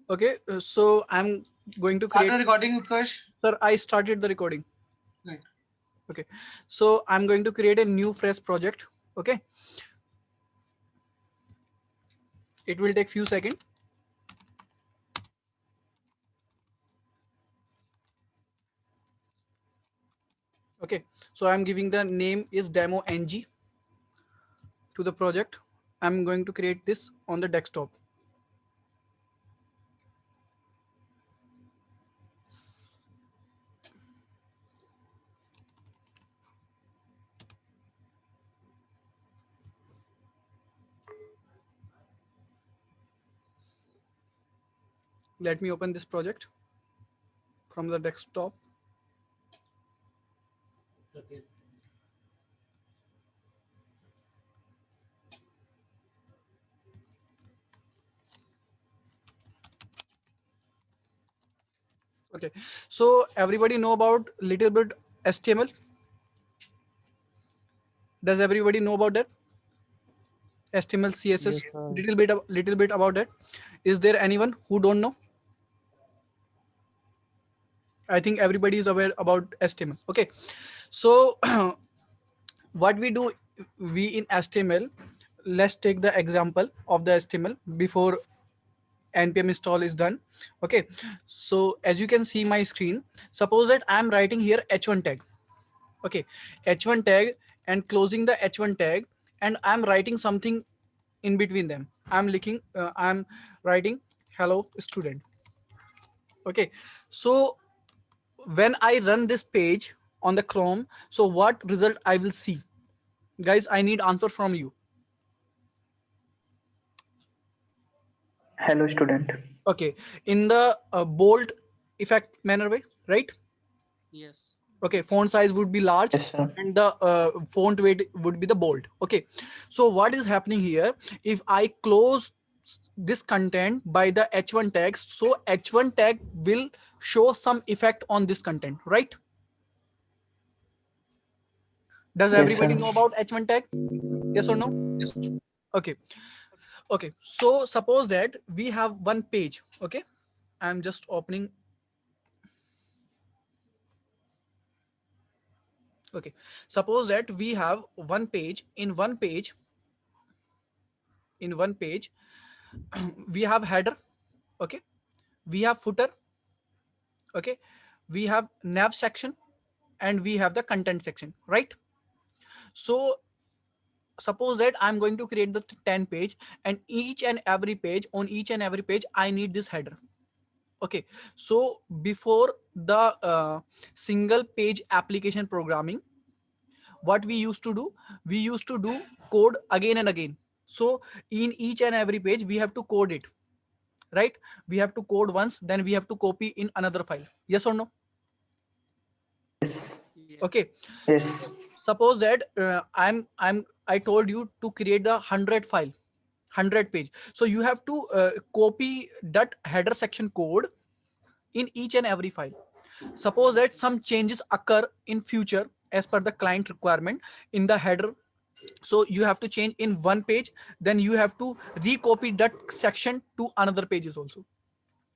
Okay, so I'm going to Start create. the recording, Utkarsh. Sir, I started the recording. Right. Okay, so I'm going to create a new fresh project. Okay, it will take few seconds. Okay, so I'm giving the name is demo ng to the project. I'm going to create this on the desktop. Let me open this project from the desktop. Okay, so everybody know about little bit HTML. Does everybody know about that? HTML, Yes, CSS, sir. little bit about that. Is there anyone who don't know? I think everybody is aware about HTML. Okay, so what we do, we in HTML, let's take the example of the HTML before npm install is done. Okay, so as you can see my screen, suppose that I'm writing here h1 tag. Okay, h1 tag, and closing the h1 tag, and I'm writing something in between them. I'm writing hello student. Okay, so when I run this page on the Chrome, so what result I will see? Guys, I need answer from you. Hello, student. Okay, in the bold effect manner way, right? Yes. Okay, font size would be large, Yes, sir. and the font weight would be the bold. Okay, so what is happening here? If I close this content by the h1 tag, so h1 tag will show some effect on this content, right? Does Yes, everybody sir. know about h1 tag? Yes or no? Yes. Okay, okay, so suppose that we have one page. Okay, I'm just opening. Okay, suppose that we have one page. In one page we have header. Okay, we have footer. Okay, we have nav section, and we have the content section, right? So suppose that I'm going to create the 10 page, and each and every page I need this header. Okay, so before the single page application programming, what we used to do, we used to do code again and again. So in each and every page we have to code it, right? We have to code once, then we have to copy in another file. Yes or no? Yes. Yes. Okay, Yes. so suppose that I told you to create the 100 file, 100 page. So you have to copy that header section code in each and every file. Suppose that some changes occur in future as per the client requirement in the header, so you have to change in one page, then you have to recopy that section to another pages also.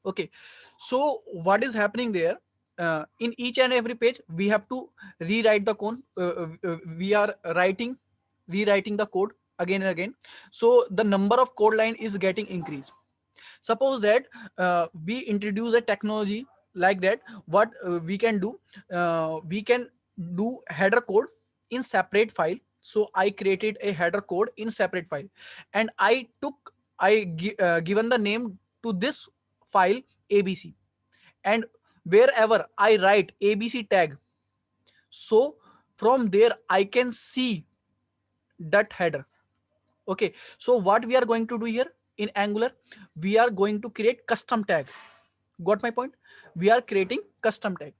Okay, so what is happening there, in each and every page we have to rewrite the code. We are rewriting the code again and again, so the number of code line is getting increased. Suppose that we introduce a technology like that, what we can do, we can do header code in separate file. So I created a header code in separate file, and given the name to this file abc, and wherever I write abc tag, so from there I can see that header. Okay, so what we are going to do here in Angular, we are going to create custom tag. Got my point? We are creating custom tag.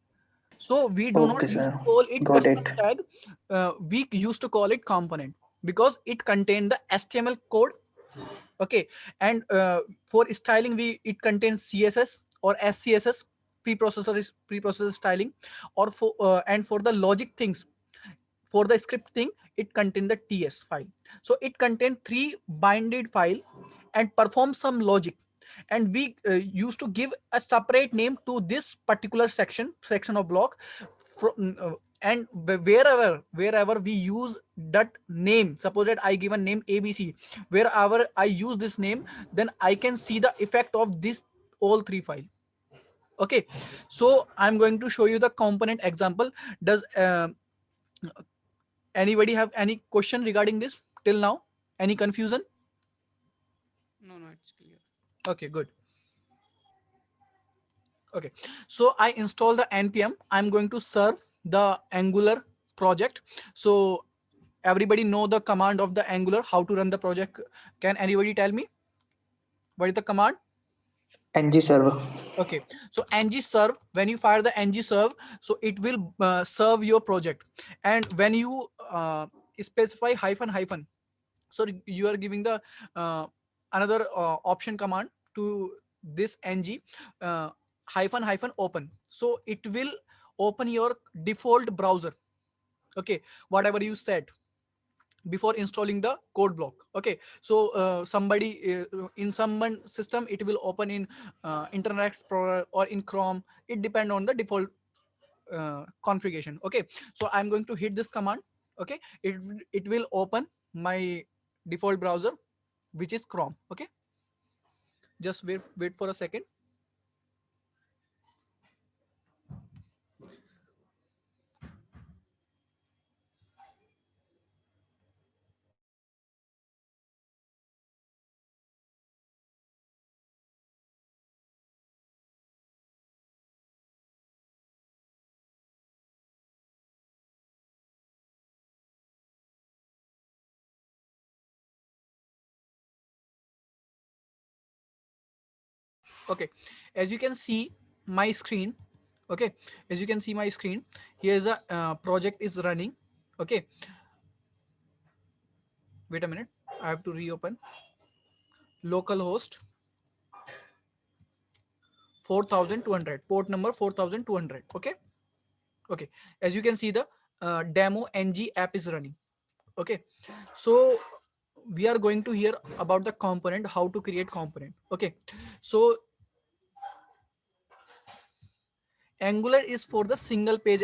So we do not Okay, used sir. to call it Got custom it. tag. We used to call it component because it contained the HTML code. Okay, and for styling, we it contains CSS or SCSS, preprocessor styling, or for the logic things, for the script thing, it contained the ts file. So it contained three binded file and perform some logic. and we used to give a separate name to this particular section of block. And wherever we use that name, suppose that I give a name ABC, wherever I use this name, then I can see the effect of this all three file. Okay, so I'm going to show you the component example. Does anybody have any question regarding this till now? Any confusion? No, it's clear. Okay, good. Okay, so I install the npm. I'm going to serve the Angular project. So everybody know the command of the Angular, how to run the project? Can anybody tell me what is the command? ng server. Okay, so ng serve, when you fire the ng serve, so it will serve your project. And when you specify hyphen hyphen, so you are giving the another option command to this ng hyphen hyphen open, so it will open your default browser. Okay, whatever you said before installing the code block. Okay, so somebody in someone system it will open in Internet Explorer or in Chrome. It depend on the default configuration. Okay, so I'm going to hit this command. Okay, it will open my default browser, which is Chrome. Okay, just wait for a second. Okay, as you can see my screen. Okay, as you can see my screen, here's a project is running. Okay, wait a minute, I have to reopen. Localhost 4200, port number 4200. Okay, okay, as you can see the demo ng app is running. Okay, so we are going to hear about the component, how to create component. Okay, so Angular is for the single page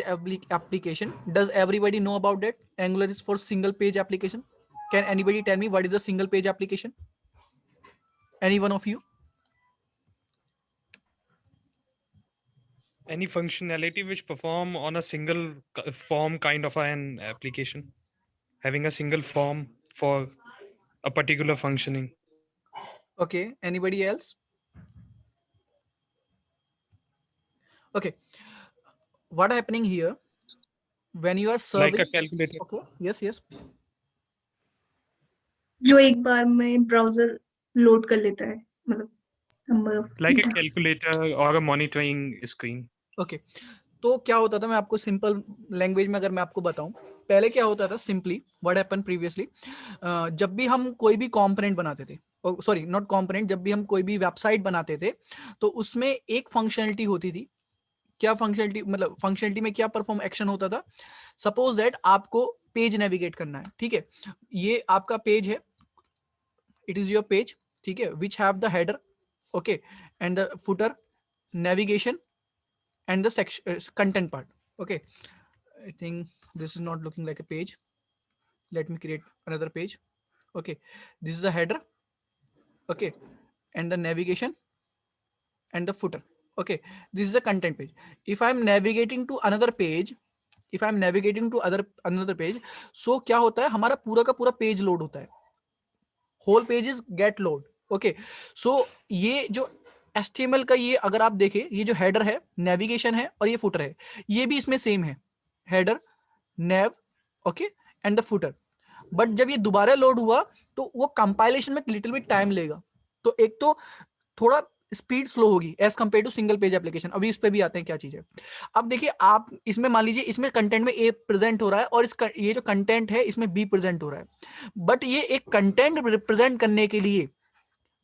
application. Does everybody know about that? Angular is for single page application. Can anybody tell me what is the single page application? Any one of you? Any functionality which perform on a single form kind of an application, having a single form for a particular functioning. Okay, anybody else? Okay, what happening here when you are Like serving? a calculator. Okay, yes. जो एक बार में browser load कर लेता है, मतलब number of Like a calculator or a monitoring screen. Okay, तो क्या होता था, मैं आपको सिंपल लैंग्वेज में अगर मैं आपको बताऊं, पहले क्या होता था सिंपली व्हाट हैपन प्रीवियसली, जब भी हम कोई भी कंपोनेंट बनाते थे, सॉरी नॉट कंपोनेंट, जब भी हम कोई भी वेबसाइट बनाते थे तो उसमें एक फंक्शनलिटी होती थी। क्या फंक्शनलिटी, मतलब फंक्शनलिटी में क्या परफॉर्म एक्शन होता था? सपोज दैट आपको पेज नेविगेट करना है, ठीक है, ये आपका पेज है, इट इज योर पेज, ठीक है, which have the header, okay, and the footer, navigation and the section content part. Okay, I think this is not looking like a page. Let me create another page. Okay, this is the header, okay, and the navigation and the footer. Okay, this is the content page. If I'm navigating to another page, another page, so क्या होता है, हमारा पूरा का पूरा page load होता है, whole page is get load. Okay, so ये जो HTML का, ये अगर आप देखें, ये जो हेडर है, नेविगेशन है और ये फुटर है, ये भी इसमें सेम है, header, naive, okay, and the footer. But जब ये दोबारा लोड हुआ तो वो कंपाइलेशन में लिटिल बिट टाइम लेगा, तो एक तो थोड़ा स्पीड स्लो होगी as compare to single page application. अभी इस पे भी आते हैं क्या चीज है. अब देखिए आप इसमें मान लीजिए इसमें कंटेंट में ए प्रेजेंट हो रहा है और ये जो कंटेंट है इसमें बी प्रेजेंट हो रहा है, बट ये एक कंटेंट रिप्रेजेंट करने के लिए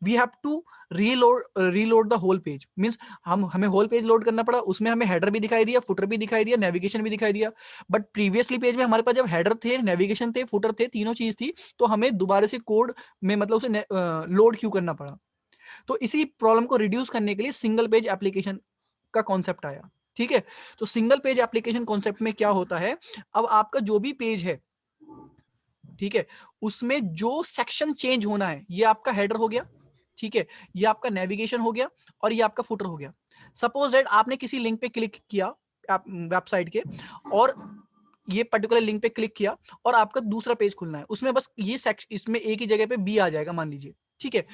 we have to reload the whole page. Means हमें होल पेज लोड करना पड़ा, उसमें हमें हेडर भी दिखाई दिया, फुटर भी दिखाई दिया, नेविगेशन भी दिखाई दिया. बट प्रीवियसली पेज में हमारे पास जब हेडर थे, नेविगेशन थे, फुटर थे, तीनों चीज थी, तो हमें दोबारा से कोड में मतलब उसे लोड क्यों करना पड़ा. तो इसी प्रॉब्लम को रिड्यूस करने के लिए सिंगल पेज एप्लीकेशन का कॉन्सेप्ट आया। ठीक है, तो सिंगल पेज एप्लीकेशन कॉन्सेप्ट में क्या होता है, अब आपका जो भी पेज है, ठीक है, उसमें जो सेक्शन चेंज होना है, ये आपका हेडर हो गया, ठीक है, ये आपका नेविगेशन हो गया और ये आपका फुटर हो गया। सपोज दैट आपने किसी लिंक पे क्लिक किया वेबसाइट के, और ये पर्टिकुलर लिंक पे क्लिक किया और आपका दूसरा पेज खुलना है, उसमें बस ये सेक्शन, इसमें एक ही जगह पे बी आ जाएगा मान लीजिए, ठीक है।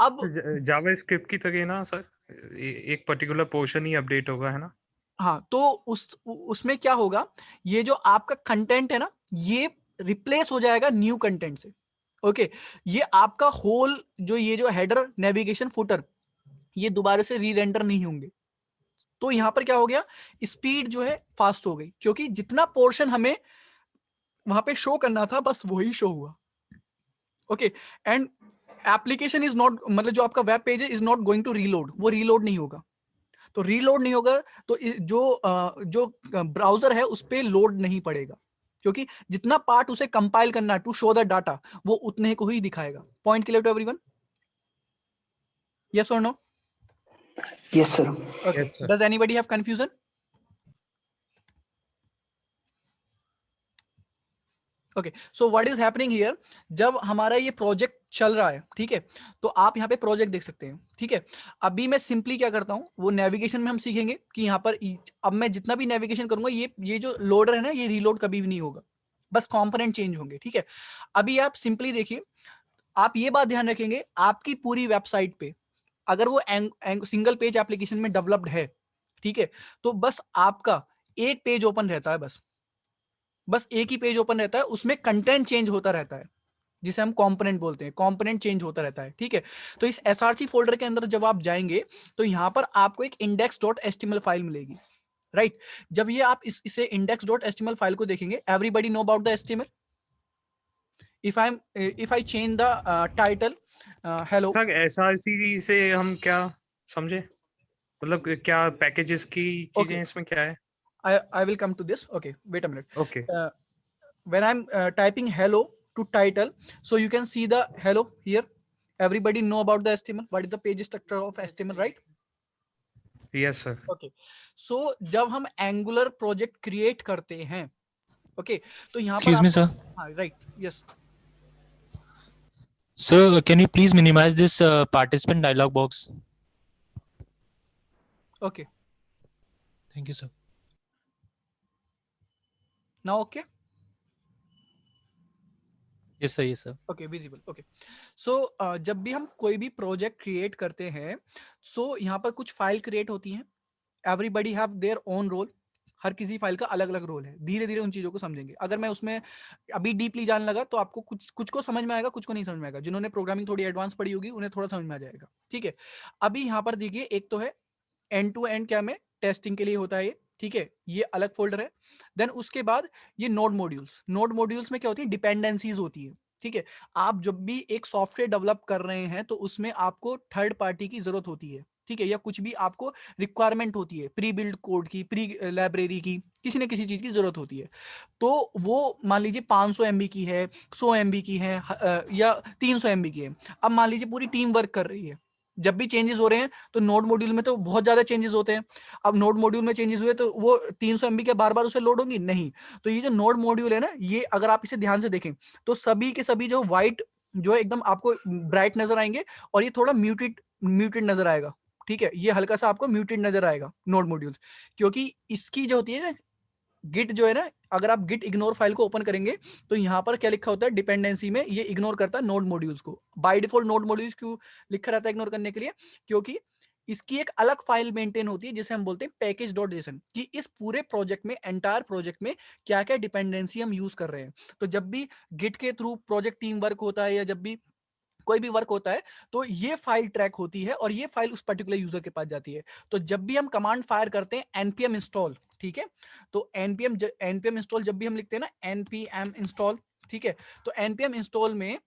अब जावास्क्रिप्ट की तरह ना सर, एक पर्टिकुलर पोर्शन ही अपडेट होगा, है ना? हाँ, तो उसमें क्या होगा, ये जो आपका कंटेंट है ना, ये रिप्लेस हो जाएगा न्यू कंटेंट से। ओके, ये आपका होल जो ये जो हेडर नेविगेशन फुटर, ये दोबारा से री रेंडर नहीं होंगे। तो यहां पर क्या हो गया, स्पीड जो है फास्ट हो गई, क्योंकि जितना पोर्शन हमें वहां पे शो करना था बस वही शो हुआ। Okay, and application is not, मतलब जो आपका वेब पेज है is not going to reload, वो रीलोड नहीं होगा। तो रीलोड नहीं होगा तो जो ब्राउजर है उस पर लोड नहीं पड़ेगा, क्योंकि जितना पार्ट उसे कंपाइल करना टू शो द डाटा, वो उतने को ही दिखाएगा। Point clear to everyone? Yes और no? Yes, sir. Okay, Yes, sir. Does anybody have confusion? Okay, so what is happening here, जब हमारा ये प्रोजेक्ट चल रहा है, ठीक है, तो आप यहाँ पे प्रोजेक्ट देख सकते हैं, ठीक है। अभी मैं सिंपली क्या करता हूँ, वो नेविगेशन में हम सीखेंगे कि यहाँ पर अब मैं जितना भी नेविगेशन करूंगा, ये जो लोडर है ना, ये रीलोड कभी भी नहीं होगा, बस कंपोनेंट चेंज होंगे, ठीक है। अभी आप सिंपली देखिए, आप ये बात ध्यान रखेंगे, आपकी पूरी वेबसाइट पे अगर वो सिंगल पेज एप्लीकेशन में डेवलप्ड है, ठीक है, तो बस आपका एक पेज ओपन रहता है, बस एक ही पेज ओपन रहता है, उसमें कंटेंट चेंज होता रहता है, जिसे हम कंपोनेंट बोलते हैं, कंपोनेंट चेंज होता रहता है, ठीक है। तो इस src फोल्डर के अंदर जब आप जाएंगे तो यहां पर आपको एक index.html फाइल मिलेगी, राइट। जब ये आप इसे index.html फाइल को देखेंगे, everybody know about the HTML। if I change the title hello, sir SRC से हम क्या समझे, मतलब क्या पैकेजेस की चीजें Okay. इसमें क्या है? I will come to this. Okay, wait a minute. Okay, When I'm typing hello to title, so you can see the hello here. Everybody know about the HTML. What is the page structure of HTML, right? Yes sir. Okay. So जब हम Angular project create करते हैं, okay, तो यहाँ पर Excuse me, sir. हाँ, right, yes. Sir, can you please minimize this participant dialog box? Okay, Thank you, sir. now okay. Yes, sir. Yes, sir. Okay, visible. Okay, so जब भी हम कोई भी प्रोजेक्ट क्रिएट करते हैं, सो यहाँ पर कुछ फाइल क्रिएट होती हैं, everybody have their own role, हर किसी फाइल का अलग अलग रोल है। धीरे धीरे उन चीजों को समझेंगे। अगर मैं उसमें अभी डीपली जानने लगा तो आपको कुछ को समझ में आएगा, कुछ को नहीं समझ में आएगा। जिन्होंने प्रोग्रामिंग थोड़ी एडवांस पढ़ी होगी उन्हें थोड़ा समझ में आ जाएगा, ठीक है। अभी यहाँ पर देखिए, एक तो है एंड टू एंड, क्या में टेस्टिंग के लिए होता है ये, ठीक है, ये अलग फोल्डर है। देन उसके बाद ये नोड मॉड्यूल्स में क्या होती है, डिपेंडेंसीज होती है, ठीक है। आप जब भी एक सॉफ्टवेयर डेवलप कर रहे हैं तो उसमें आपको थर्ड पार्टी की जरूरत होती है, ठीक है, या कुछ भी आपको रिक्वायरमेंट होती है, प्री बिल्ड कोड की, प्री लाइब्रेरी की, किसी न किसी चीज की जरूरत होती है। तो वो मान लीजिए 500 MB की है, 100 MB की है, या 300 MB की है। अब मान लीजिए पूरी टीम वर्क कर रही है, जब भी चेंजेस हो रहे हैं तो नोड मॉड्यूल में तो बहुत ज्यादा चेंजेस होते हैं। अब नोड मॉड्यूल में चेंजेस हुए तो वो 300 MB के बार बार उसे लोड होंगी नहीं। तो ये जो नोड मॉड्यूल है ना, ये अगर आप इसे ध्यान से देखें तो सभी के सभी जो व्हाइट जो है एकदम आपको ब्राइट नजर आएंगे, और ये थोड़ा म्यूटेड नजर आएगा, ठीक है। ये हल्का सा आपको म्यूटेड नजर आएगा नोड मॉड्यूल्स, क्योंकि इसकी जो होती है ना गिट जो है ना, अगर आप गिट इग्नोर फाइल को ओपन करेंगे तो यहाँ पर क्या लिखा होता है, डिपेंडेंसी में ये इग्नोर करता है नोड मॉड्यूल्स को। बाय डिफॉल्ट नोड मॉड्यूल्स क्यों लिखा रहता है इग्नोर करने के लिए, क्योंकि इसकी एक अलग फाइल मेंटेन होती है जिसे हम बोलते हैं पैकेज.json, कि इस पूरे प्रोजेक्ट में, एंटायर प्रोजेक्ट में क्या क्या डिपेंडेंसी हम यूज कर रहे हैं। तो जब भी गिट के थ्रू प्रोजेक्ट टीम वर्क होता है या जब भी कोई भी वर्क होता है तो ये फाइल ट्रैक होती है और ये फाइल उस पर्टिकुलर यूजर के पास जाती है। तो जब भी हम कमांड फायर करते हैं npm इंस्टॉल, ठीक है, तो npm इंस्टॉल जब भी हम लिखते हैं ना npm इंस्टॉल, ठीक है, तो npm इंस्टॉल में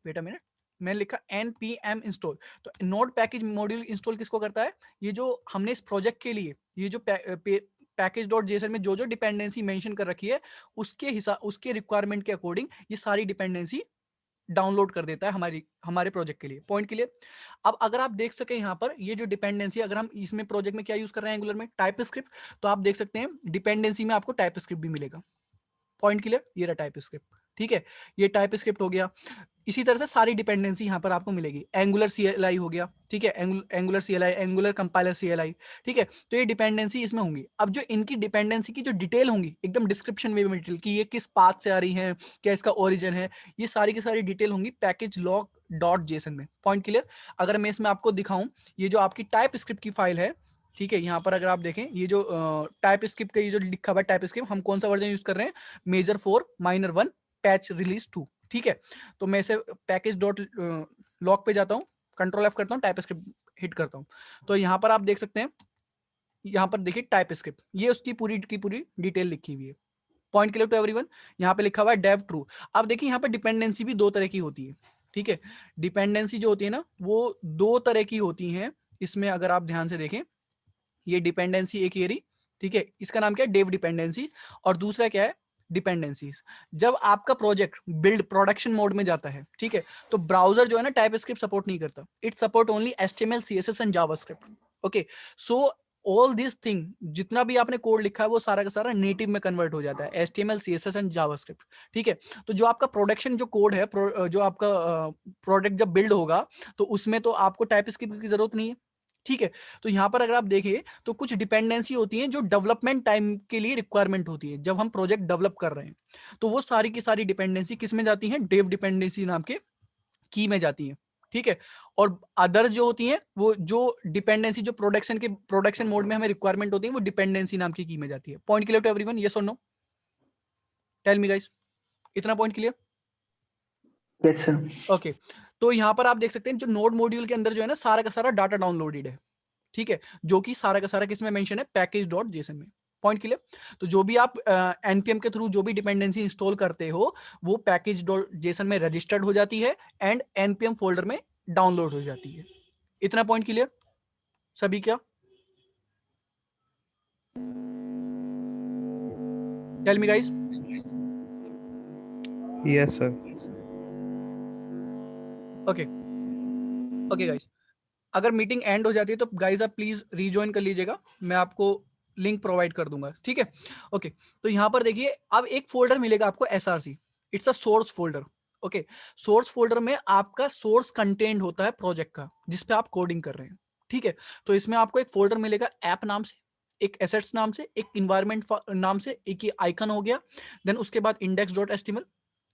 वेट अ मिनट, मैंने लिखा npm इंस्टॉल, तो नोड पैकेज मॉड्यूल इंस्टॉल किसको करता है, ये जो हमने इस प्रोजेक्ट के लिए ये जो पैकेज.json में जो जो डिपेंडेंसी मेंशन कर रखी है उसके रिक्वायरमेंट के अकॉर्डिंग ये सारी डिपेंडेंसी डाउनलोड कर देता है हमारे प्रोजेक्ट के लिए। Point clear? अब अगर आप देख सके यहाँ पर ये जो डिपेंडेंसी, अगर हम इसमें प्रोजेक्ट में क्या यूज कर रहे हैं एंगुलर में, टाइपस्क्रिप्ट, तो आप देख सकते हैं डिपेंडेंसी में आपको टाइपस्क्रिप्ट भी मिलेगा। Point clear? ये रहा टाइपस्क्रिप्ट, ठीक है, ये टाइपस्क्रिप्ट हो गया। इसी तरह से सारी डिपेंडेंसी यहाँ पर आपको मिलेगी। एंगुलर CLI हो गया, ठीक है, angular CLI, angular compiler CLI, ठीक है, तो ये डिपेंडेंसी इसमें होंगी। अब जो इनकी डिपेंडेंसी की जो डिटेल होंगी एकदम डिस्क्रिप्शन में डिटेल कि ये किस पाथ से आ रही है, क्या इसका ओरिजिन है, ये सारी की सारी डिटेल होंगी पैकेज लॉग डॉट जेसन में। Point clear? अगर मैं इसमें आपको दिखाऊं, ये जो आपकी टाइप स्क्रिप्ट की फाइल है, ठीक है, यहाँ पर अगर आप देखें ये जो टाइप स्क्रिप्ट का ये जो लिखा हुआ है टाइप स्क्रिप्ट, हम कौन सा वर्जन यूज कर रहे हैं, मेजर 4 माइनर 1 पैच रिलीज 2, ठीक है। तो मैं इसे पैकेज डॉट लॉग पे जाता हूँ, कंट्रोल F करता हूँ, टाइप स्क्रिप्ट हिट करता हूँ, तो यहाँ पर आप देख सकते हैं, यहाँ पर देखिए टाइप स्क्रिप्ट, ये उसकी पूरी की पूरी डिटेल लिखी हुई है। Point clear to everyone? यहाँ पे लिखा हुआ है डेव ट्रू। अब देखिए यहाँ पर डिपेंडेंसी भी 2 तरह की होती है, ठीक है, डिपेंडेंसी जो होती है ना वो 2 तरह की होती है इसमें। अगर आप ध्यान से देखें, ये डिपेंडेंसी एक ये रही, ठीक है, इसका नाम क्या है, डेव डिपेंडेंसी, और दूसरा क्या है, डिपेंडेंसीज। जब आपका प्रोजेक्ट बिल्ड प्रोडक्शन मोड में जाता है, ठीक है, तो ब्राउजर जो है ना टाइपस्क्रिप्ट सपोर्ट नहीं करता, it support only HTML CSS and JavaScript. Okay, so all this thing, जितना भी आपने कोड लिखा है वो सारा का सारा नेटिव में कन्वर्ट हो जाता है, HTML CSS एंड जावास्क्रिप्ट, ठीक है। तो जो आपका प्रोडक्शन जो कोड है, जो आपका प्रोडक्ट जब बिल्ड होगा तो उसमें तो आपको टाइपस्क्रिप्ट की जरूरत नहीं है, ठीक है। तो यहाँ पर अगर आप देखिए तो कुछ डिपेंडेंसी होती है जो डेवलपमेंट टाइम के लिए रिक्वायरमेंट होती है, जब हम प्रोजेक्ट डेवलप कर रहे हैं, तो वो सारी की सारी डिपेंडेंसी किस में जाती है, डेव डिपेंडेंसी नाम के की में जाती है, ठीक है। और अदर जो होती है वो जो डिपेंडेंसी जो प्रोडक्शन मोड में हमें रिक्वायरमेंट होती है वो डिपेंडेंसी नाम की में जाती है। Point clear to everyone? Yes और नो? टेल मी गाइस, इतना point clear? Yes sir. Okay, तो यहाँ पर आप देख सकते हैं जो नोड मॉड्यूल के अंदर जो है ना सारा का सारा डाटा डाउनलोडेड है, ठीक है, जो कि सारा का सारा किसमें मेंशन है, पैकेज डॉट जेसन में। Point clear? तो जो भी आप npm के थ्रू जो भी डिपेंडेंसी इंस्टॉल करते हो वो पैकेज डॉट जेसन में रजिस्टर्ड हो जाती है एंड npm फोल्डर में डाउनलोड हो जाती है। इतना पॉइंट क्लियर सभी? क्या tell me guys? Yes, sir. Okay okay guys, अगर मीटिंग एंड हो जाती है तो गाइस आप प्लीज रीजॉइन कर लीजिएगा, मैं आपको लिंक प्रोवाइड कर दूंगा, ठीक है। ओके, तो यहाँ पर देखिए अब एक फोल्डर मिलेगा आपको SRC, it's a source folder. Okay, source folder में आपका सोर्स कंटेंट होता है प्रोजेक्ट का जिस पे आप कोडिंग कर रहे हैं, ठीक है। तो इसमें आपको एक फोल्डर मिलेगा ऐप नाम से, एक एसेट्स नाम से, एक इन्वायरमेंट नाम से, एक ये आइकन हो गया, देन उसके बाद index.html,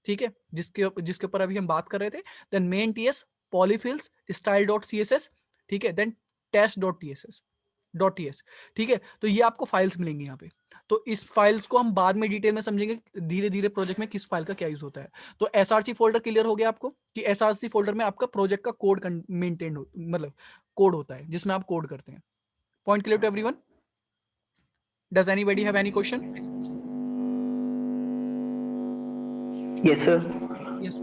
ठीक है, जिसके ऊपर अभी हम बात कर रहे थे, देन मेन TS, पॉलीफिल्स, style.css, ठीक है, देन test.tss, ठीक है। तो ये आपको फाइल्स मिलेंगी यहाँ पे, तो इस फाइल्स को हम बाद में डिटेल में समझेंगे धीरे धीरे प्रोजेक्ट में किस फाइल का क्या यूज होता है। तो SRC फोल्डर क्लियर हो गया आपको कि SRC फोल्डर में आपका प्रोजेक्ट का कोड मेंटेन मतलब कोड होता है जिसमें आप कोड करते हैं। Point clear to everyone? Does anybody have any question? Yes sir. Yes,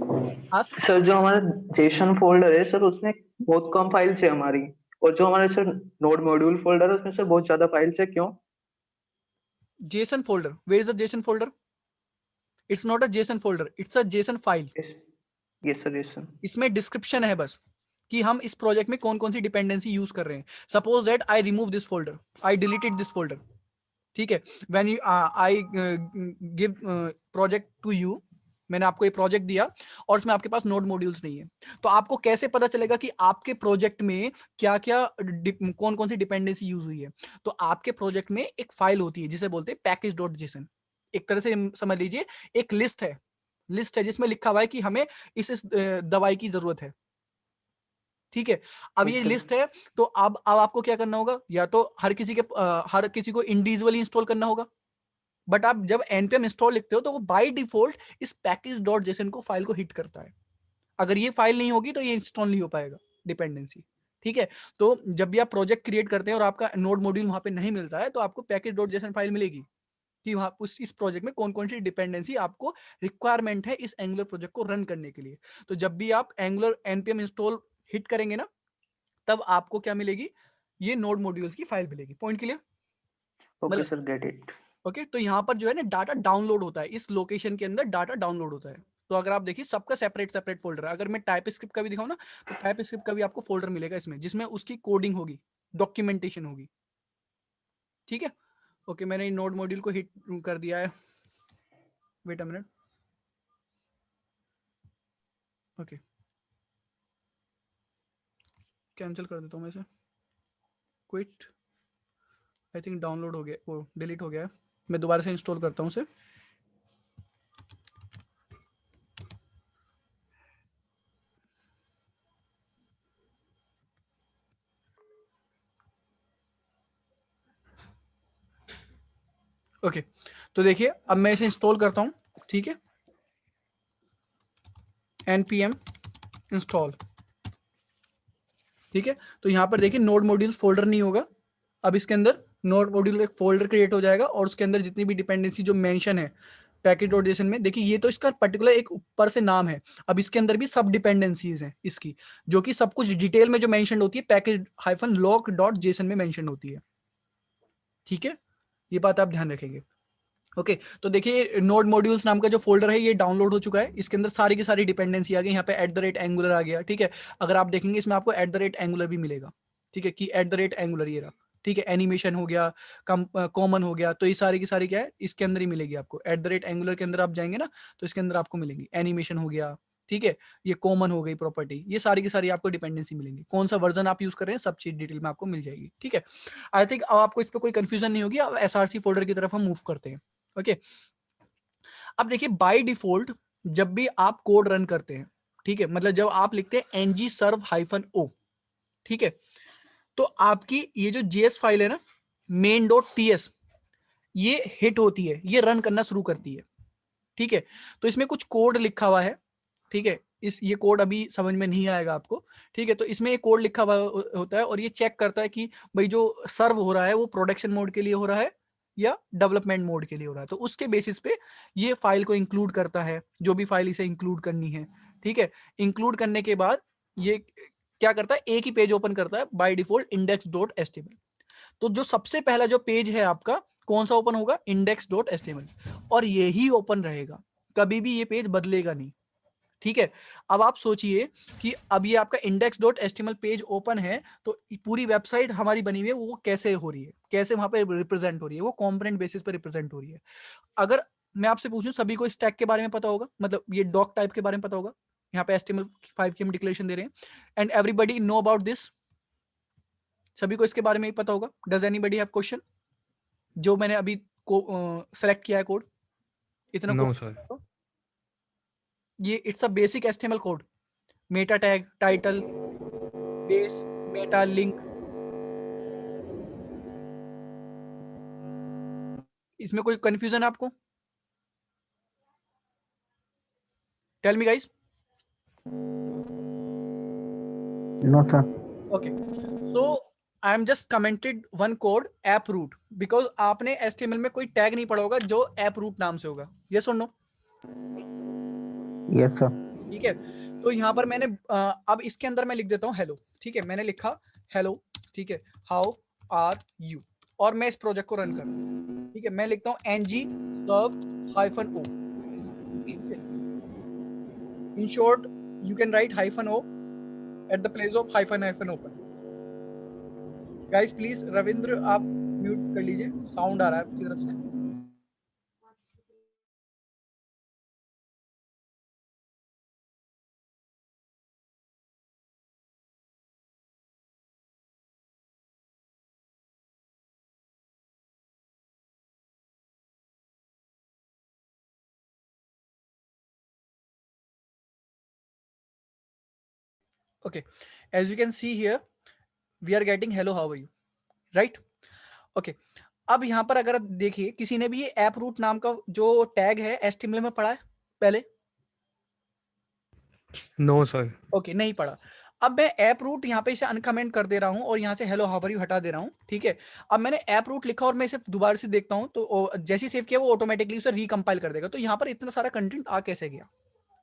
ask. Sir जो हमारा जेसन फोल्डर है सर उसमें बहुत कम फाइल्स है हमारी, और जो हमारे सर नोड मॉड्यूल फोल्डर है उसमें सर बहुत ज्यादा फाइल्स है, क्यों? JSON folder, where is the JSON folder? It's not a JSON folder, it's a JSON file. Yes sir, yes sir. इसमें डिस्क्रिप्शन है बस कि हम इस प्रोजेक्ट में कौन कौन सी डिपेंडेंसी यूज कर रहे हैं। Suppose that I remove this folder, I deleted this folder, ठीक है, when you I give project to you, मैंने आपको ये प्रोजेक्ट दिया और उसमें आपके पास नोड मॉड्यूल्स नहीं है, तो आपको कैसे पता चलेगा कि आपके प्रोजेक्ट में क्या क्या कौन कौन सी डिपेंडेंसी यूज हुई है? तो आपके प्रोजेक्ट में एक फाइल होती है जिसे बोलते हैं पैकेज डॉट जेसन, एक तरह से समझ लीजिए एक लिस्ट है जिसमें लिखा हुआ है कि हमें इस दवाई की जरूरत है, ठीक है। अब ये लिस्ट है, तो अब आपको क्या करना होगा, या तो हर किसी को इंडिविजुअली इंस्टॉल करना होगा, बट आप जब npm इंस्टॉल लिखते हो तो वो बाय डिफॉल्ट इस पैकेज डॉट जेसन को फाइल को हिट करता है। अगर ये फाइल नहीं होगी तो ये इंस्टॉल नहीं हो पाएगा डिपेंडेंसी, ठीक है। तो जब भी आप प्रोजेक्ट क्रिएट करते हैं और आपका नोड मॉड्यूल वहां पे नहीं मिलता है तो आपको पैकेज डॉट जेसन फाइल मिलेगी कि वहां इस प्रोजेक्ट में कौन कौन सी डिपेंडेंसी आपको रिक्वायरमेंट है इस एंगुलर प्रोजेक्ट को रन करने के लिए। तो जब भी आप एंगुलर npm इंस्टॉल हिट करेंगे ना तब आपको क्या मिलेगी, ये नोड मॉड्यूल्स की फाइल मिलेगी। Point clear? Okay sir, get it. Okay, तो यहाँ पर जो है ना डाटा डाउनलोड होता है, इस लोकेशन के अंदर डाटा डाउनलोड होता है। तो अगर आप देखिए सबका सेपरेट सेपरेट फोल्डर है। अगर मैं टाइप स्क्रिप्ट का भी दिखाऊं ना, तो टाइप स्क्रिप्ट का भी आपको फोल्डर मिलेगा इसमें, जिसमें उसकी कोडिंग होगी, डॉक्यूमेंटेशन होगी। ठीक है, ओके, मैंने नोड मॉड्यूल को हिट कर दिया है। Wait a minute, okay, cancel कर देता हूँ मैं इसे। क्विट, आई थिंक डाउनलोड हो गया, वो डिलीट हो गया है। मैं दोबारा से इंस्टॉल करता हूँ उसे। ओके, तो देखिए अब मैं इसे इंस्टॉल करता हूँ। ठीक है, npm इंस्टॉल। ठीक है, तो यहाँ पर देखिए नोड मॉड्यूल फोल्डर नहीं होगा, अब इसके अंदर नोड मॉड्यूल एक फोल्डर क्रिएट हो जाएगा, और उसके अंदर जितनी भी डिपेंडेंसी जो मेंशन है पैकेज.json में, देखिए ये तो इसका पर्टिकुलर एक ऊपर से नाम है। अब इसके अंदर भी सब डिपेंडेंसीज हैं इसकी, जो कि सब कुछ डिटेल में जो मेंशन होती है package-lock.json में मेंशन होती है। ठीक है, ये बात आप ध्यान रखेंगे। ओके, तो देखिए नोड मॉड्यूल्स नाम का जो फोल्डर है ये डाउनलोड हो चुका है। इसके अंदर सारी की सारी डिपेंडेंसी आ गई। यहाँ पे @angular आ गया। ठीक है, अगर आप देखेंगे इसमें आपको @angular भी मिलेगा। ठीक है, कि @angular ये रहा। ठीक है, एनिमेशन हो गया, कॉमन हो गया, तो ये सारी की सारी क्या है इसके अंदर ही मिलेगी आपको। @angular के अंदर आप जाएंगे ना, तो इसके अंदर आपको मिलेंगी। एनिमेशन हो गया, ठीक है, ये कॉमन हो गई प्रॉपर्टी, ये सारी की सारी आपको डिपेंडेंसी मिलेंगी। कौन सा वर्जन आप यूज कर रहे हैं सब चीज डिटेल में आपको मिल जाएगी। ठीक है, आई थिंक अब आपको इस पर कोई कंफ्यूजन नहीं होगी। अब SRC फोल्डर की तरफ हम मूव करते हैं। ओके, अब देखिए बाय डिफॉल्ट जब भी आप कोड रन करते हैं, ठीक है, मतलब जब आप लिखते हैं ngserve-o, ठीक है, तो आपकी ये जो JS फाइल है ना main.ts, ये हिट होती है, ये रन करना शुरू करती है। ठीक है, तो इसमें कुछ कोड लिखा हुआ है। ठीक है, ये कोड अभी समझ में नहीं आएगा आपको। ठीक है, तो इसमें एक कोड लिखा हुआ होता है, और ये चेक करता है कि भाई जो सर्व हो रहा है वो प्रोडक्शन मोड के लिए हो रहा है या डेवलपमेंट मोड के लिए हो रहा है। तो उसके बेसिस पे ये फाइल को इंक्लूड करता है, जो भी फाइल इसे इंक्लूड करनी है। ठीक है, इंक्लूड करने के बाद ये क्या करता है, एक ही पेज ओपन करता है बाय डिफॉल्ट, index.html। तो जो सबसे पहला जो पेज है आपका कौन सा ओपन होगा, index.html, और यही ओपन रहेगा, कभी भी ये पेज बदलेगा नहीं। ठीक है, अब आप सोचिए कि अब ये आपका index.html पेज ओपन है, तो पूरी वेबसाइट हमारी बनी हुई है वो कैसे हो रही है, कैसे वहां पे रिप्रेजेंट हो रही है, वो कंपोनेंट बेसिस पे रिप्रेजेंट हो रही है। अगर मैं आपसे पूछूं, सभी को स्टैक के बारे में पता होगा, मतलब ये डॉक टाइप के बारे में पता होगा। यहाँ पे HTML5 की हम डिक्लेरेशन दे रहे हैं, and everybody know about this, सभी को इसके बारे में ही पता होगा। Does anybody have question? जो मैंने अभी को सेलेक्ट किया है कोड, इतना No, कोड, sir. ये it's a basic HTML code, meta tag, title, base, meta, link, इसमें कोई कंफ्यूजन आपको? Tell me guys. No sir. Okay, so I am just commented one code app root, because आपने HTML में कोई tag नहीं पढ़ा होगा जो ऐप रूट नाम से होगा। यस और नो? Yes sir. ठीक है, तो यहाँ पर मैंने अब इसके अंदर मैं लिख देता हूँ हेलो। ठीक है, मैंने लिखा हेलो, ठीक है, हाउ आर यू, और मैं इस प्रोजेक्ट को रन कर रहा हूँ। ठीक है, मैं लिखता हूँ ngserve-o। In short you can write -o at the place of hyphen open। Guys please, Ravindra आप म्यूट कर लीजिए, साउंड आ रहा है आपकी तरफ से। Okay, as you can see here we are getting hello how are you, right? Okay, अब यहाँ पर अगर देखिए किसी ने भी ये ऐप रूट नाम का जो टैग है HTML में पढ़ा है पहले? No, sir. ओके, नहीं पढ़ा। अब मैं ऐप रूट यहाँ पे इसे अनकमेंट कर दे रहा हूँ, और यहाँ से हेलो हाउ आर यू हटा दे रहा हूँ। ठीक है, अब मैंने ऐप रूट लिखा और मैं इसे दोबारा से देखता हूँ, तो जैसे ही सेव किया वो ऑटोमेटिकली उसे रिकम्पाइल कर देगा। तो यहाँ पर इतना सारा कंटेंट आ कैसे गया?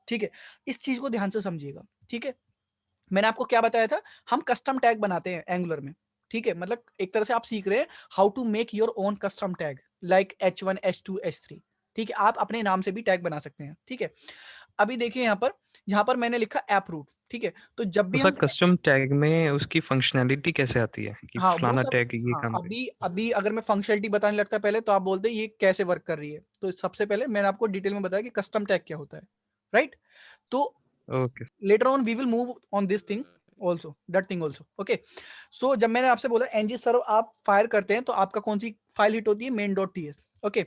ठीक है, इस चीज को ध्यान से समझिएगा। ठीक है, मैंने आपको क्या बताया था, हम कस्टम टैग बनाते हैं एंगुलर में। ठीक है, मतलब एक तरह से आप सीख रहे हैं how to make your own custom tag like H1, H2, H3। ठीक है, आप अपने नाम से भी टैग बना सकते हैं। ठीक है, अभी देखिए यहाँ पर मैंने लिखा ऐप रूट, ठीक है। तो जब भी तो सर हम कस्टम टैग में उसकी फंक्शनैलिटी कैसे आती है कि हाँ वो फलाना सब टैग ये हाँ काम करे? अभी अगर मैं फंक्शनलिटी बताने लगता है पहले, तो आप बोलते हैं ये कैसे वर्क कर रही है। तो सबसे पहले मैंने आपको डिटेल में बताया कि कस्टम टैग क्या होता है, राइट। तो okay later on we will move on this thing also, that thing also, okay। so जब मैंने आपसे बोला ng सर्व आप फायर करते हैं तो आपका कौन सी फाइल हिट होती है, main.ts, ओके।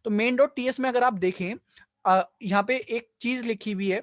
तो main.ts में अगर आप देखें यहाँ पे एक चीज लिखी हुई है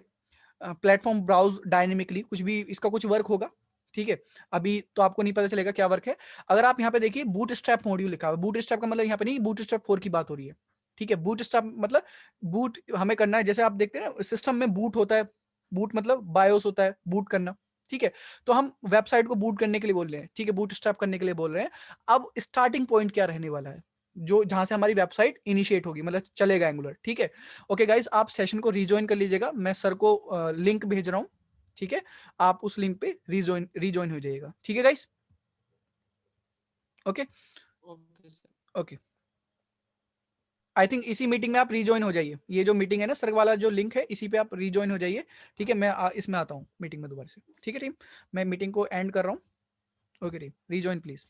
प्लेटफॉर्म ब्राउज डायनेमिकली, कुछ भी इसका कुछ वर्क होगा, ठीक है। अभी तो आपको नहीं पता चलेगा क्या वर्क है। अगर आप यहाँ पे देखिए बूटस्ट्रैप मॉड्यूल लिखा हुआ है, बूटस्ट्रैप का मतलब यहाँ पे नहीं बूटस्ट्रैप 4 की बात हो रही है, ठीक है। बूटस्ट्रैप मतलब बूट हमें करना है, जैसे आप देखते हैं ना सिस्टम में बूट होता है, बूट मतलब बायोस होता है, बूट करना, ठीक है। तो हम वेबसाइट को बूट करने के लिए बोल रहे हैं, ठीक है, बूटस्ट्रैप करने के लिए बोल रहे हैं। अब स्टार्टिंग पॉइंट क्या रहने वाला है, जो जहां से हमारी वेबसाइट इनिशिएट होगी, मतलब चलेगा एंगुलर, ठीक है। ओके गाइस, आप सेशन को रिजॉइन कर लीजिएगा, मैं सर को लिंक भेज रहा हूं, ठीक है। आप उस लिंक पे रिजॉइन हो जाइएगा, ठीक है guys, okay Okay, sir. Okay. I think इसी मीटिंग में आप रिजॉइन हो जाइए, ये जो मीटिंग है ना सर वाला जो लिंक है, इसी पे आप रिजॉइन हो जाइए, ठीक है। मैं इसमें आता हूँ मीटिंग में दोबारा से, ठीक है टीम। मैं मीटिंग को एंड कर रहा हूँ, ओके टीम, रिजॉइन प्लीज।